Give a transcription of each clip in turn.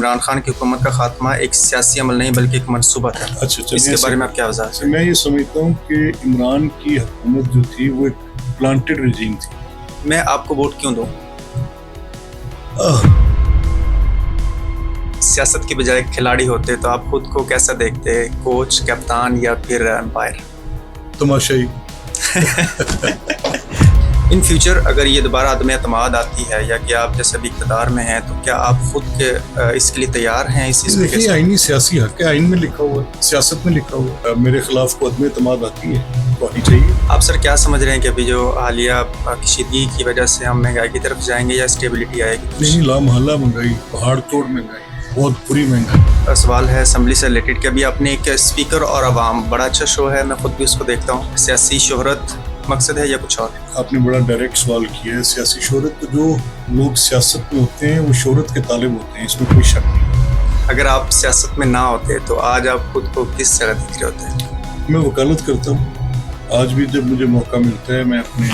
عمران خان کی حکومت کا خاتمہ ایک سیاسی عمل نہیں بلکہ ایک منصوبہ تھا. اچھا اس کے بارے میں آپ کیا وضاحت؟ میں یہ سمجھتا ہوں کہ عمران کی حکومت جو تھی وہ ایک پلانٹڈ رجیم تھی. میں آپ کو ووٹ کیوں دوں؟ سیاست کی بجائے کھلاڑی ہوتے تو آپ خود کو کیسا دیکھتے؟ کوچ، کپتان یا پھر امپائر؟ تماشائی. ان فیوچر اگر یہ دوبارہ عدم اعتماد آتی ہے یا کہ آپ جیسے بھی اقتدار میں ہیں تو کیا آپ خود کے اس کے لیے تیار ہیں؟ اس چیز دیکھیے آئینی سیاسی حق ہے، آئین میں لکھا ہوا ہے، سیاست میں لکھا ہوا ہے. میرے خلاف کو عدم اعتماد آتی ہے تو آنی چاہیے. آپ سر کیا سمجھ رہے ہیں کہ ابھی جو حالیہ کشیدگی کی وجہ سے ہم مہنگائی کی طرف جائیں گے یا اسٹیبلٹی آئے گی؟ نہیں، لامحالہ مہنگائی، پہاڑ توڑ مہنگائی، بہت بری مہنگائی. سوال ہے اسمبلی سے ریلیٹڈ کہ ابھی آپ نے ایک اسپیکر اور عوام بڑا اچھا شو ہے، میں خود بھی اس کو دیکھتا ہوں. سیاسی شہرت مقصد ہے یا کچھ اور؟ آپ نے بڑا ڈائریکٹ سوال کیا ہے. سیاسی شہرت، تو جو لوگ سیاست میں ہوتے ہیں وہ شہرت کے طالب ہوتے ہیں، اس میں کوئی شک نہیں. اگر آپ سیاست میں نہ ہوتے تو آج آپ خود کو کس جگہ دیکھ رہے ہوتے؟ میں وکالت کرتا ہوں. آج بھی جب مجھے موقع ملتا ہے میں اپنے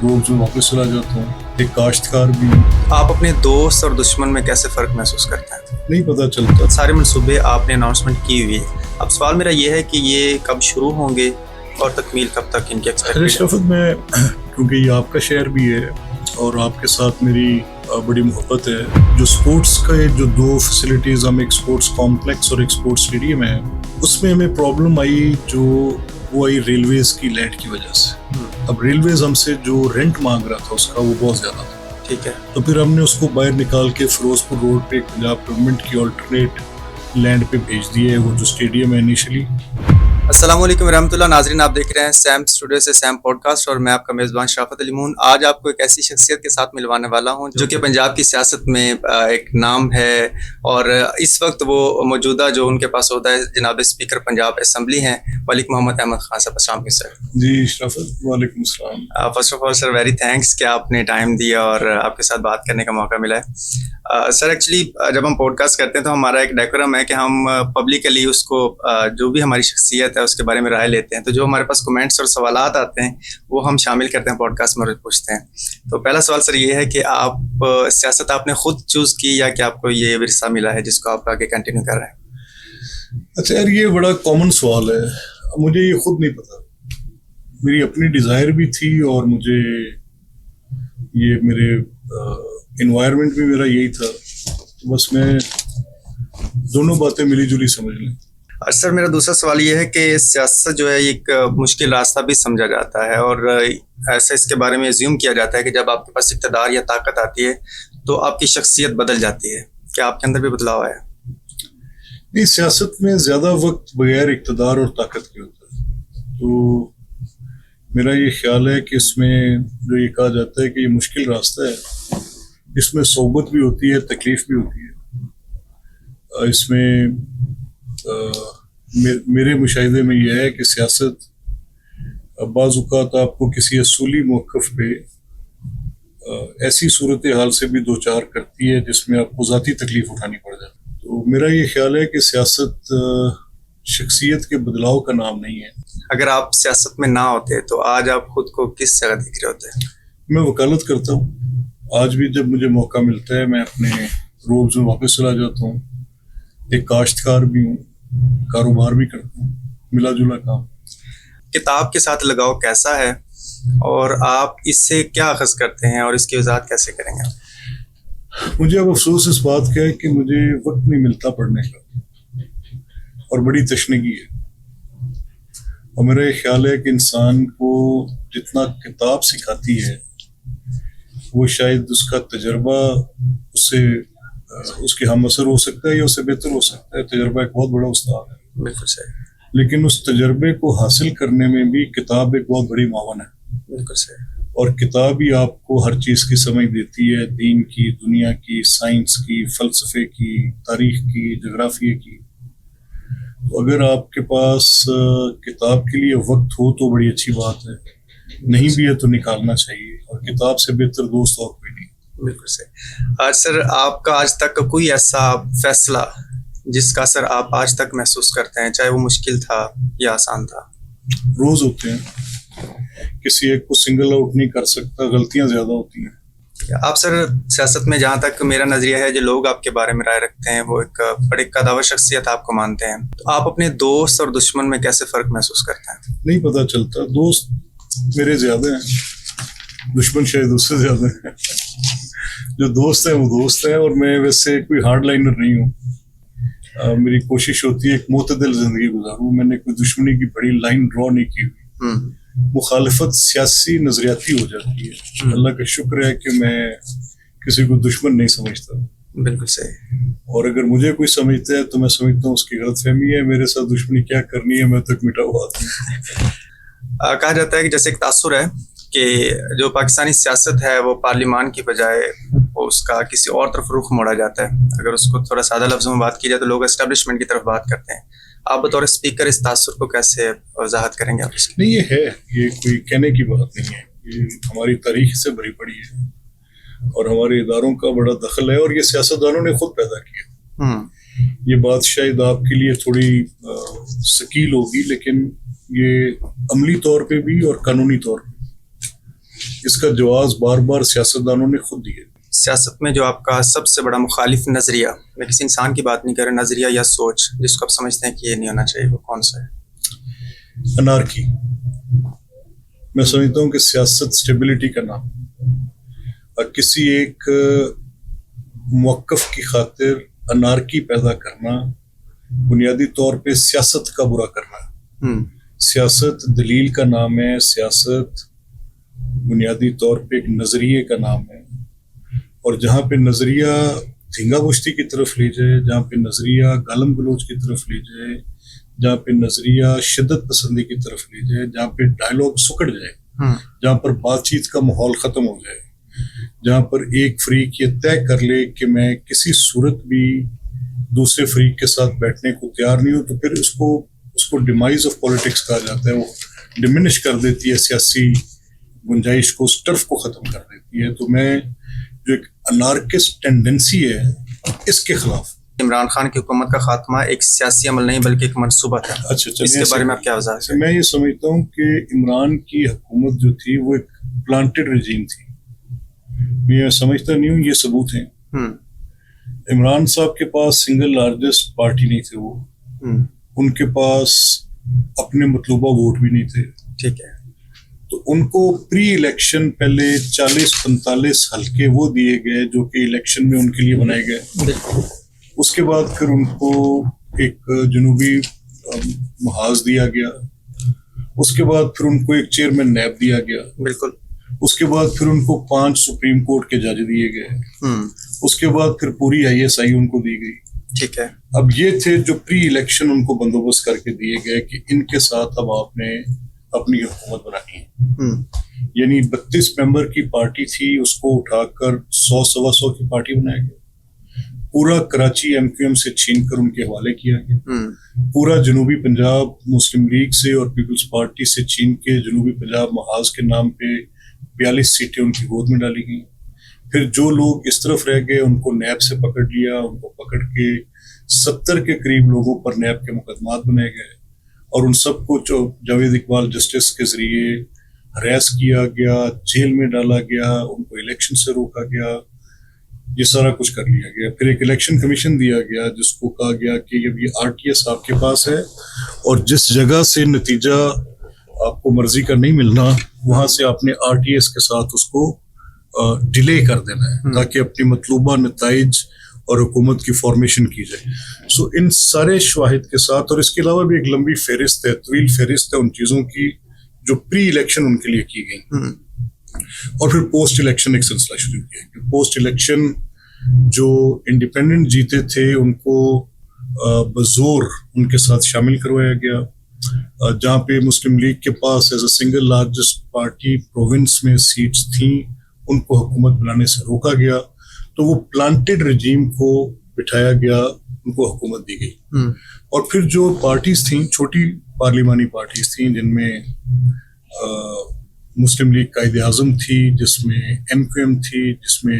روز میں واپس چلا جاتا ہوں. ایک کاشتکار بھی ہوں. آپ اپنے دوست اور دشمن میں کیسے فرق محسوس کرتے ہیں؟ نہیں پتہ چلتا. سارے منصوبے آپ نے اناؤنسمنٹ کی ہوئی ہے، اب سوال میرا یہ ہے کہ یہ کب شروع ہوں گے اور تکمیل کب تک ان کی ایکسپیکٹ؟ شرفت، میں کیونکہ یہ آپ کا شہر بھی ہے اور آپ کے ساتھ میری بڑی محبت ہے. جو سپورٹس کا جو دو فیسلٹیز، ہم ایک سپورٹس کمپلیکس اور ایک سپورٹس اسٹیڈیم ہے، اس میں ہمیں پرابلم آئی جو وہ آئی ریلویز کی لینڈ کی وجہ سے. اب ریلویز ہم سے جو رینٹ مانگ رہا تھا اس کا وہ بہت زیادہ تھا. ٹھیک ہے. تو پھر ہم نے اس کو باہر نکال کے فیروز پور روڈ پہ پنجاب گورنمنٹ کی آلٹرنیٹ لینڈ پہ بھیج دیے ہے، وہ جو اسٹیڈیم ہے انیشلی. السلام علیکم ورحمۃ اللہ. ناظرین، آپ دیکھ رہے ہیں سیم اسٹوڈیو سے سیم پوڈ کاسٹ اور میں آپ کا میزبان شرافت علی مون. آج آپ کو ایک ایسی شخصیت کے ساتھ ملوانے والا ہوں جو کہ پنجاب کی سیاست میں ایک نام ہے اور اس وقت وہ موجودہ جو ان کے پاس عہدہ ہے جناب اسپیکر پنجاب اسمبلی ہیں، ملک محمد احمد خان صاحب. السلام علیکم سر. جی شرافت، وعلیکم السلام. First of all sir very thanks کہ آپ نے ٹائم دیا اور آپ کے ساتھ بات کرنے کا موقع ملا ہے. سر ایکچولی جب ہم پوڈ کاسٹ کرتے ہیں تو ہمارا ایک ڈیکورم ہے کہ ہم پبلکلی اس کو جو بھی ہماری شخصیت ہے اس کے بارے میں رائے لیتے ہیں. تو جو ہمارے پاس کمنٹس اور سوالات آتے ہیں وہ ہم شامل کرتے ہیں پوڈ کاسٹ میں اور پوچھتے ہیں. تو پہلا سوال سر یہ ہے کہ آپ سیاست آپ نے خود چوز کی یا کہ آپ کو یہ ورثہ ملا ہے جس کو آپ آگے کنٹینیو کر رہے ہیں؟ اچھا یار، یہ بڑا کامن سوال ہے. مجھے یہ خود نہیں پتا. میری اپنی ڈیزائر بھی تھی اور مجھے یہ میرے انوائرمنٹ بھی میرا یہی تھا. بس میں دونوں باتیں ملی جلی سمجھ لیں. اور سر میرا دوسرا سوال یہ ہے کہ سیاست جو ہے ایک مشکل راستہ بھی سمجھا جاتا ہے اور ایسا اس کے بارے میں ایزیوم کیا جاتا ہے کہ جب آپ کے پاس اقتدار یا طاقت آتی ہے تو آپ کی شخصیت بدل جاتی ہے. کیا آپ کے اندر بھی بدلاؤ آیا؟ نہیں، سیاست میں زیادہ وقت بغیر اقتدار اور طاقت کے ہوتا ہے. تو میرا یہ خیال ہے کہ اس میں جو یہ کہا جاتا ہے کہ یہ مشکل راستہ ہے، اس میں صحبت بھی ہوتی ہے، تکلیف بھی ہوتی ہے. اس میں میرے مشاہدے میں یہ ہے کہ سیاست بعض اوقات آپ کو کسی اصولی موقف پہ ایسی صورتحال سے بھی دوچار کرتی ہے جس میں آپ کو ذاتی تکلیف اٹھانی پڑ جاتی ہے. تو میرا یہ خیال ہے کہ سیاست شخصیت کے بدلاؤ کا نام نہیں ہے. اگر آپ سیاست میں نہ ہوتے تو آج آپ خود کو کس جگہ دیکھ رہے ہوتے؟ میں وکالت کرتا ہوں. آج بھی جب مجھے موقع ملتا ہے میں اپنے روز میں واپس چلا جاتا ہوں. ایک کاشتکار بھی ہوں، کاروبار بھی کرتا ہوں، ملا جلا کام. کتاب کے ساتھ لگاؤ کیسا ہے اور آپ اس سے کیا اخذ کرتے ہیں اور اس کی وضاحت کیسے کریں گے؟ مجھے اب افسوس اس بات کا ہے کہ مجھے وقت نہیں ملتا پڑھنے کا اور بڑی تشنگی ہے. اور میرا یہ خیال ہے کہ انسان کو جتنا کتاب سکھاتی ہے وہ شاید اس کا تجربہ اس کے ہم اثر ہو سکتا ہے یا اس سے بہتر ہو سکتا ہے. تجربہ ایک بہت بڑا استاد ہے. بالکل صحیح. لیکن اس تجربے کو حاصل کرنے میں بھی کتاب ایک بہت بڑی معاون ہے. بالکل صحیح. اور کتاب ہی آپ کو ہر چیز کی سمجھ دیتی ہے، دین کی، دنیا کی، سائنس کی، فلسفے کی، تاریخ کی، جغرافیے کی. تو اگر آپ کے پاس کتاب کے لیے وقت ہو تو بڑی اچھی بات ہے، نہیں بھی ہے تو نکالنا چاہیے. اور کتاب سے بہتر دوست اور کوئی نہیں. بالکل صحیح. آج سر آپ کا آج تک کا کوئی ایسا فیصلہ جس کا اثر آپ آج تک محسوس کرتے ہیں، چاہے وہ مشکل تھا یا آسان تھا؟ روز ہوتے ہیں، کسی ایک کو سنگل آؤٹ نہیں کر سکتا، غلطیاں زیادہ ہوتی ہیں. آپ سر سیاست میں جہاں تک میرا نظریہ ہے جو لوگ آپ کے بارے میں رائے رکھتے ہیں وہ ایک بڑے قداور شخصیت آپ کو مانتے ہیں، تو آپ اپنے دوست اور دشمن میں کیسے فرق محسوس کرتے ہیں؟ نہیں پتہ چلتا، دوست میرے زیادہ ہیں، دشمن شاید اس سے زیادہ ہیں. جو دوست ہیں وہ دوست ہیں، اور میں ویسے کوئی ہارڈ لائنر نہیں ہوں. میری کوشش ہوتی ہے ایک معتدل زندگی گزاروں. میں نے کوئی دشمنی کی بڑی لائن ڈرا نہیں کی ہوئی. مخالفت سیاسی نظریاتی ہو جاتی ہے. اللہ کا شکر ہے کہ میں کسی کو دشمن نہیں سمجھتا. بالکل صحیح. اور اگر مجھے کوئی سمجھتا ہے تو میں سمجھتا ہوں اس کی غلط فہمی ہے. میرے ساتھ دشمنی کیا کرنی ہے، میں تک مٹا ہوا آدمی. کہا جاتا ہے کہ جیسے ایک تاثر ہے کہ جو پاکستانی سیاست ہے وہ پارلیمان کی بجائے وہ اس کا کسی اور طرف رخ موڑا جاتا ہے. اگر اس کو تھوڑا سادہ لفظوں میں بات کی جائے تو لوگ اسٹیبلشمنٹ کی طرف بات کرتے ہیں. آپ بطور اسپیکر اس تاثر کو کیسے وضاحت کریں گے آپ اس کی؟ نہیں، یہ ہے، یہ کوئی کہنے کی بات نہیں ہے. یہ ہماری تاریخ سے بھری پڑی ہے اور ہمارے اداروں کا بڑا دخل ہے، اور یہ سیاستدانوں نے خود پیدا کیا. یہ بات شاید آپ کے لیے تھوڑی ثقیل ہوگی، لیکن یہ عملی طور پہ بھی اور قانونی طور پہ اس کا جواز بار بار سیاستدانوں نے خود دیا. سیاست میں جو آپ کا سب سے بڑا مخالف نظریہ، میں کسی انسان کی بات نہیں کر رہا، نظریہ یا سوچ جس کو آپ سمجھتے ہیں کہ یہ نہیں ہونا چاہیے، وہ کون سا ہے؟ انارکی. میں سمجھتا ہوں کہ سیاست اسٹیبلٹی کا نام اور کسی ایک موقف کی خاطر انارکی پیدا کرنا بنیادی طور پہ سیاست کا برا کرنا. سیاست دلیل کا نام ہے. سیاست بنیادی طور پہ ایک نظریے کا نام ہے، اور جہاں پہ نظریہ دھنگا بشتی کی طرف لے جائے، جہاں پہ نظریہ گالم گلوچ کی طرف لے جائے، جہاں پہ نظریہ شدت پسندی کی طرف لے جائے، جہاں پہ ڈائلاگ سکڑ جائے، جہاں پر بات چیت کا ماحول ختم ہو جائے، جہاں پر ایک فریق یہ طے کر لے کہ میں کسی صورت بھی دوسرے فریق کے ساتھ بیٹھنے کو تیار نہیں ہوں، تو پھر اس کو ڈیمائز آف پولیٹکس کہا جاتا ہے. وہ ڈمنش کر دیتی ہے سیاسی گنجائش کو، اس ٹرف کو ختم کر دیتی ہے. تو میں جو ایک انارکسٹ ٹینڈنسی ہے اس کے خلاف. عمران خان کی حکومت کا خاتمہ ایک سیاسی عمل نہیں بلکہ ایک منصوبہ تھا. اچھا، اس کے بارے میں آپ کیا وضاحت کریں؟ میں یہ سمجھتا ہوں کہ عمران کی حکومت جو تھی وہ ایک پلانٹڈ رجیم تھی. میں سمجھتا نہیں ہوں، یہ ثبوت ہیں. عمران صاحب کے پاس سنگل لارجسٹ پارٹی نہیں تھے، وہ ان کے پاس اپنے مطلوبہ ووٹ بھی نہیں تھے. ٹھیک ہے. تو ان کو پری الیکشن پہلے 40-45 حلقے وہ دیے گئے جو کہ الیکشن میں ان کے لیے بنائے گئے. اس کے بعد پھر ان کو ایک جنوبی محاذ دیا گیا. اس کے بعد پھر ان کو ایک چیئرمین نیب دیا گیا. بالکل. اس کے بعد پھر ان کو 5 سپریم کورٹ کے جج دیے گئے. اس کے بعد پھر پوری ISI ان کو دی گئی. ٹھیک ہے. اب یہ تھے جو پری الیکشن ان کو بندوبست کر کے دیے گئے کہ ان کے ساتھ اب آپ نے اپنی حکومت بنانی ہے. یعنی 32 ممبر کی پارٹی تھی، اس کو اٹھا کر 100-125 کی پارٹی بنایا گیا. پورا کراچی MQM سے چھین کر ان کے حوالے کیا گیا. پورا جنوبی پنجاب مسلم لیگ سے اور پیپلز پارٹی سے چھین کے جنوبی پنجاب محاذ کے نام پہ 42 سیٹیں ان کی گود میں ڈالی گئیں. پھر جو لوگ اس طرف رہ گئے ان کو نیب سے پکڑ لیا. ان کو پکڑ کے 70 کے قریب لوگوں پر نیب کے مقدمات بنائے گئے، اور ان سب کو جاوید اقبال جسٹس کے ذریعے ہراس کیا گیا، جیل میں ڈالا گیا، ان کو الیکشن سے روکا گیا. یہ سارا کچھ کر لیا گیا. پھر ایک الیکشن کمیشن دیا گیا جس کو کہا گیا کہ یہ RTS آپ کے پاس ہے، اور جس جگہ سے نتیجہ آپ کو مرضی کا نہیں ملنا وہاں سے آپ نے RTS کے ساتھ اس کو ڈیلے کر دینا ہے تاکہ اپنی مطلوبہ نتائج اور حکومت کی فارمیشن کی جائے. سو ان سارے شواہد کے ساتھ، اور اس کے علاوہ بھی ایک لمبی فہرست ہے، طویل فہرست ہے ان چیزوں کی جو پری الیکشن ان کے لیے کی گئی. اور پھر پوسٹ الیکشن ایک سلسلہ شروع کیا. پوسٹ الیکشن جو انڈیپینڈنٹ جیتے تھے ان کو بزور ان کے ساتھ شامل کروایا گیا. جہاں پہ مسلم لیگ کے پاس as a single largest party province میں سیٹس تھیں ان کو حکومت بنانے سے روکا گیا. تو وہ پلانٹڈ رجیم کو بٹھایا گیا، ان کو حکومت دی گئی. اور پھر جو پارٹیز تھیں، چھوٹی پارلیمانی پارٹیز تھیں جن میں مسلم لیگ قائد اعظم تھی، جس میں MQM تھی، جس میں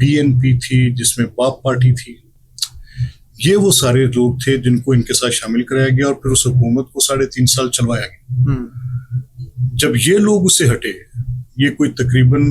BNP تھی، جس میں باپ پارٹی تھی. یہ وہ سارے لوگ تھے جن کو ان کے ساتھ شامل کرایا گیا، اور پھر اس حکومت کو 3.5 سال چلوایا گیا. جب یہ لوگ اس سے ہٹے، یہ کوئی تقریباً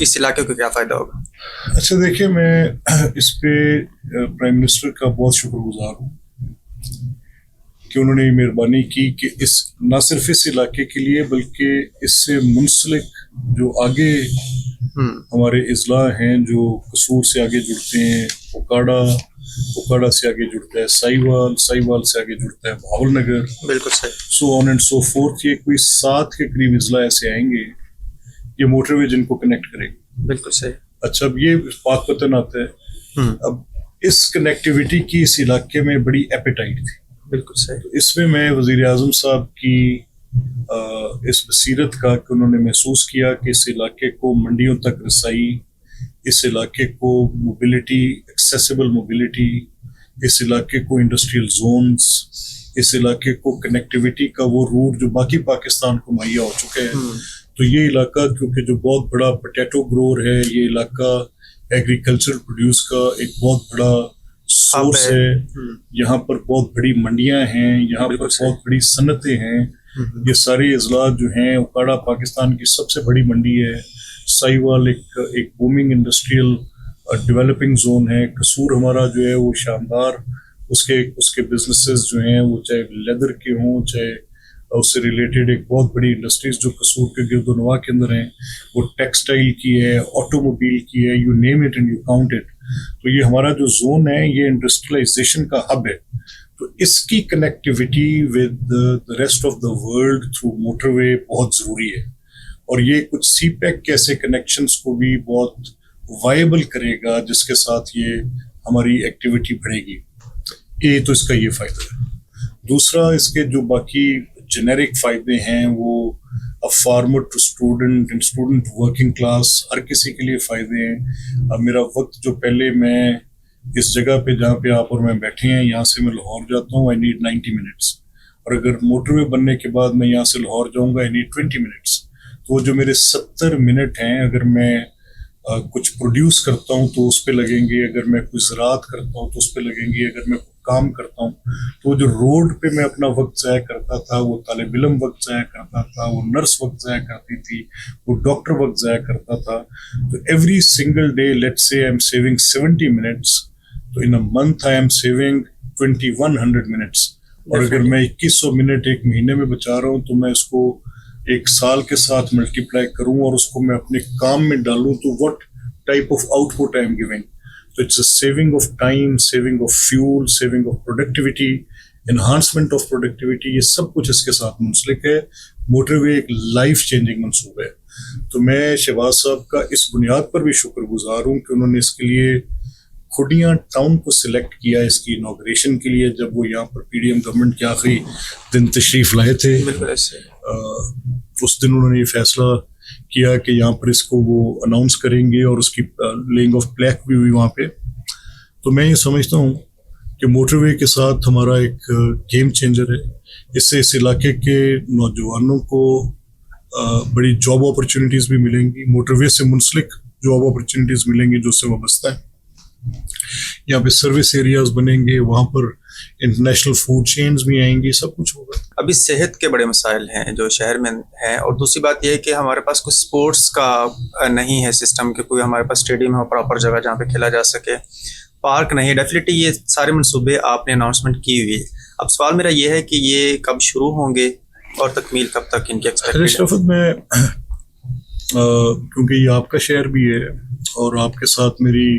اس علاقے کو کیا فائدہ ہوگا؟ اچھا دیکھیے، میں اس پہ پرائم منسٹر کا بہت شکر گزار ہوں کہ انہوں نے یہ مہربانی کی کہ نہ صرف اس علاقے کے لیے بلکہ اس سے منسلک جو آگے ہمارے اضلاع ہیں جو قصور سے آگے جڑتے ہیں، اوکاڑا سے آگے جڑتا ہے سائیوال سے آگے جڑتا ہے بھاول نگر، بالکل صحیح، سو آن اینڈ سو فورتھ، یہ کوئی 7 کے قریب اضلاع ایسے آئیں گے یہ موٹر وے جن کو کنیکٹ کرے گی. بالکل صحیح. اچھا، اب یہ پاک پتن آتا ہے. اب اس کنیکٹیوٹی کی اس علاقے میں بڑی ایپیٹائٹ تھی. بالکل صحیح. تو اس میں وزیر اعظم صاحب کی اس بصیرت کا کہ انہوں نے محسوس کیا کہ اس علاقے کو منڈیوں تک رسائی، اس علاقے کو موبلٹی، ایکسیسیبل موبلٹی، اس علاقے کو انڈسٹریل زونز، اس علاقے کو کنیکٹیوٹی کا وہ روٹ جو باقی پاکستان کو مہیا ہو چکا ہے. تو یہ علاقہ کیونکہ جو بہت بڑا پوٹیٹو گرور ہے، یہ علاقہ ایگریکلچر پروڈیوس کا ایک بہت بڑا سورس ہے. یہاں پر بہت بڑی منڈیاں ہیں، یہاں پر بہت بڑی صنعتیں ہیں. یہ سارے اضلاع جو ہیں، اوکاڑا پاکستان کی سب سے بڑی منڈی ہے، سائیوال ایک بومنگ انڈسٹریل ڈیولپنگ زون ہے، قصور ہمارا جو ہے وہ شاندار، اس کے بزنسز جو ہیں وہ چاہے لیدر کے ہوں، چاہے اس سے ریلیٹڈ ایک بہت بڑی انڈسٹریز جو قصور کے گرد و نواح کے اندر ہیں، وہ ٹیکسٹائل کی ہے، آٹو موبائل کی ہے، you name it and you count it. تو یہ ہمارا جو زون ہے یہ انڈسٹریلائزیشن کا ہب ہے. تو اس کی connectivity with the rest of the world through motorway بہت ضروری ہے، اور یہ کچھ سی پیک کے ایسے کنیکشنز کو بھی بہت وائبل کرے گا جس کے ساتھ یہ ہماری ایکٹیویٹی بڑھے گی. تو اس کا یہ فائدہ ہے. دوسرا، اس کے جو باقی جنیرک فائدے ہیں وہ farmer to student and student working class, ہر کسی کے لیے فائدے ہیں. اب میرا وقت جو پہلے میں اس جگہ پہ جہاں پہ آپ اور میں بیٹھے ہیں، یہاں سے میں لاہور جاتا ہوں، آئی نیڈ 90 منٹس، اور اگر موٹر وے بننے کے بعد میں یہاں سے لاہور جاؤں گا، آئی نیڈ 20 منٹس. تو وہ جو میرے 70 منٹ ہیں، اگر میں کچھ پروڈیوس کرتا ہوں تو اس پہ لگیں گے، اگر میں کوئی زراعت کرتا ہوں تو اس پہ لگیں گے، اگر میں کام کرتا ہوں تو وہ جو روڈ پہ میں اپنا وقت ضائع کرتا تھا، وہ طالب علم وقت ضائع کرتا تھا، وہ نرس وقت ضائع کرتی تھی، وہ ڈاکٹر وقت ضائع کرتا تھا. تو ایوری سنگل ڈے لیٹ سے آئی ایم سیونگ 70 منٹس، تو ان a month I am saving 2100 minutes. اور اگر میں 2100 منٹ ایک مہینے میں بچا رہا ہوں تو میں اس کو ایک سال کے ساتھ ملٹیپلائی کروں اور اس کو میں اپنے کام میں ڈالوں تو what type of output I am giving. تو it's a saving of time, saving of fuel, saving of productivity, enhancement of productivity, یہ سب کچھ اس کے ساتھ منسلک ہے. موٹر وے ایک لائف چینجنگ منصوبہ ہے. تو میں شہباز صاحب کا اس بنیاد پر بھی شکر گزار ہوں کہ انہوں نے اس کے لیے کھڈیاں ٹاؤن کو سلیکٹ کیا اس کی انوگریشن کے لیے، جب وہ یہاں پر پی ڈی ایم گورنمنٹ کے آخری دن تشریف لائے تھے. اس دن انہوں نے یہ فیصلہ کیا کہ یہاں پر اس کو وہ اناؤنس کریں گے، اور اس کی لیئنگ آف پلیک بھی ہوئی وہاں پہ. تو میں یہ سمجھتا ہوں کہ موٹر وے کے ساتھ ہمارا ایک گیم چینجر ہے. اس سے اس علاقے کے نوجوانوں کو بڑی جاب اپرچونیٹیز بھی ملیں گی، موٹر وے سے منسلک جاب اپرچونیٹیز ملیں گی جو اس سے وابستہ ہیں. یہاں پہ سروس ایریاز بنیں گے، وہاں پر انٹرنیشنل فوڈ چینز بھی آئیں گی، سب کچھ ہوگا. ابھی صحت کے بڑے مسائل ہیں جو شہر میں ہیں، اور دوسری بات یہ ہے کہ ہمارے پاس کوئی سپورٹس کا نہیں ہے سسٹم، کہ کوئی ہمارے پاس اسٹیڈیم ہو، پراپر جگہ جہاں پہ کھیلا جا سکے، پارک نہیں ہے. ڈیفینیٹلی یہ سارے منصوبے آپ نے اناؤنسمنٹ کی ہوئی ہے. اب سوال میرا یہ ہے کہ یہ کب شروع ہوں گے اور تکمیل کب تک ان کی ایکسپیکٹ ہے؟ میں کیونکہ یہ آپ کا شہر بھی ہے اور آپ کے ساتھ میری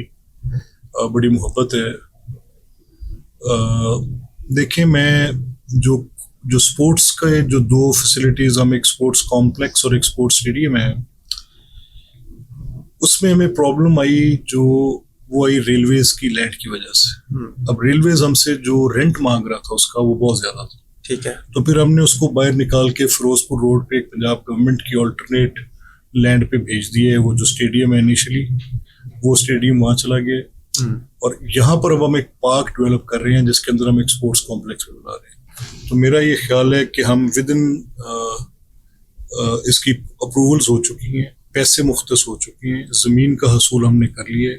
بڑی محبت ہے. دیکھیں، میں جو سپورٹس کا جو 2 فیسلٹیز، ہم ایک سپورٹس کمپلیکس اور ایک سپورٹس اسٹیڈیم ہے، اس میں ہمیں پرابلم آئی جو وہ آئی ریلویز کی لینڈ کی وجہ سے. اب ریلویز ہم سے جو رینٹ مانگ رہا تھا اس کا وہ بہت زیادہ تھا. ٹھیک ہے. تو پھر ہم نے اس کو باہر نکال کے فیروز پور روڈ پہ ایک پنجاب گورنمنٹ کی آلٹرنیٹ لینڈ پہ بھیج دیے. وہ جو اسٹیڈیم ہے انیشلی وہ اسٹیڈیم وہاں چلا گیا، اور یہاں پر اب ہم ایک پارک ڈیولپ کر رہے ہیں جس کے اندر ہم ایک سپورٹس کمپلیکس بھی بنا رہے ہیں. تو میرا یہ خیال ہے کہ ہم ودن اس کی اپروولز ہو چکی ہیں، پیسے مختص ہو چکے ہیں، زمین کا حصول ہم نے کر لیا ہے.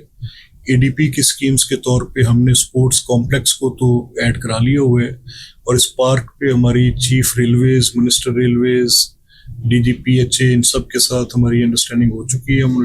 اے ڈی پی کی اسکیمز کے طور پہ ہم نے سپورٹس کمپلیکس کو تو ایڈ کرا لیا ہوا ہے، اور اس پارک پہ ہماری chief railways, minister railways, D G P H A, ان سب کے ساتھ ہماری انڈرسٹینڈنگ ہو چکی ہے. ہم